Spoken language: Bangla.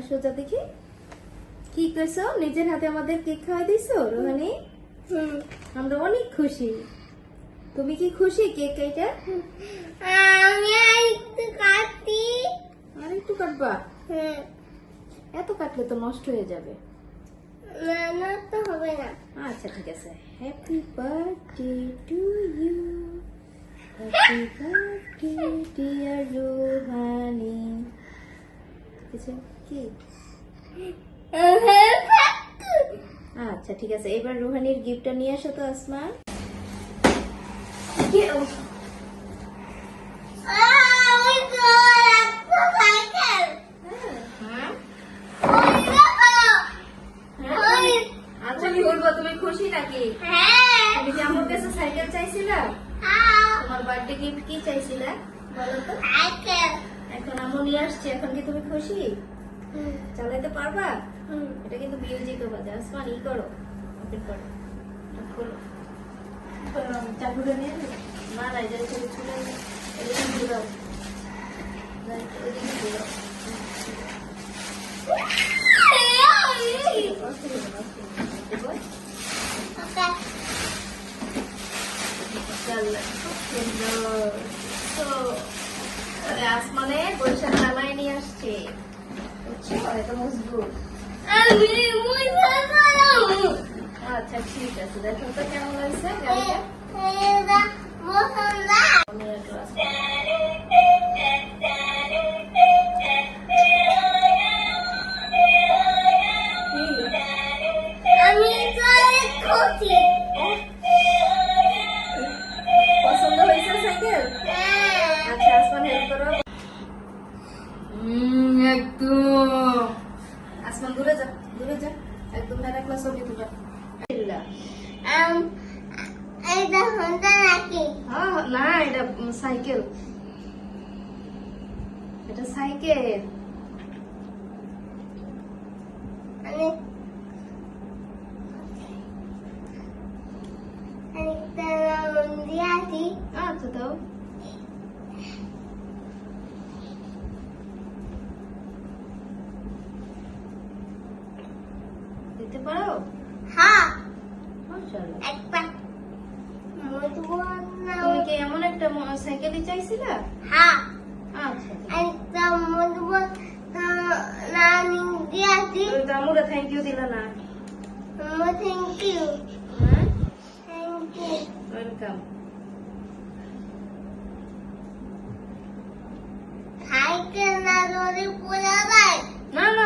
সোজা দেখি কি করছো, নিজের হাতে আমাদের কেক খাওয়াই দিছো রোহানি। আমরা অনেক খুশি। তুমি কি খুশি কেক কেটে? আমি একটু কাটি। আর একটু কাটবা? এত কাটলে তো নষ্ট হয়ে যাবে। না তো হবে না। আচ্ছা ঠিক আছে। Happy birthday to you, happy birthday dear Rohani. কিছু কি? আচ্ছা ঠিক আছে, এবার রোহানির গিফটটা নিয়ে আসো তো আসমা। আচ্ছা কি বলবো, তুমি খুশি নাকি? তুমি কি আমার কাছে সাইকেল চাইছিলা? তোমার বার্থডে গিফট কি চাইছিলা বলো তো? এখন আম্মু নিয়ে আসছে, এখন কি তুমি খুশি? চালাতে পারবা? এটা কিন্তু মিউজিকও বাজে। আসমান ই করো, ওপেন করো, খোলো। চাকুটা নিয়ে না না, এটা ছেড়ে ছুটে এদিকে ঘুরাও, এদিকে ঘুরাও। আসমানে বৈশাখ নামায় নিয়ে আসছে, বুঝছো? এটা মজবুত। আচ্ছা ঠিক আছে, দেখো তো কেমন লাগছে গাড়িটা। আমি একটু আসবো। পছন্দ হয়েছে সাইকেল? আচ্ছা আসমান হেল্প করো। একদম আসমান দূরে যা, দূরে যা, একদম একটা ছবি তুলে। না এটা সাইকেল, এটা সাইকেল। আচ্ছা দাও। দিতে পারো? মাশাআল্লাহ। তুমি কি এমন একটা সাইকেলই চাইছিলা? আচ্ছা আমুরা থ্যাংক ইউ দিলা না। ওয়েলকাম। সাইকেল না ধরে পড়া যায়। না না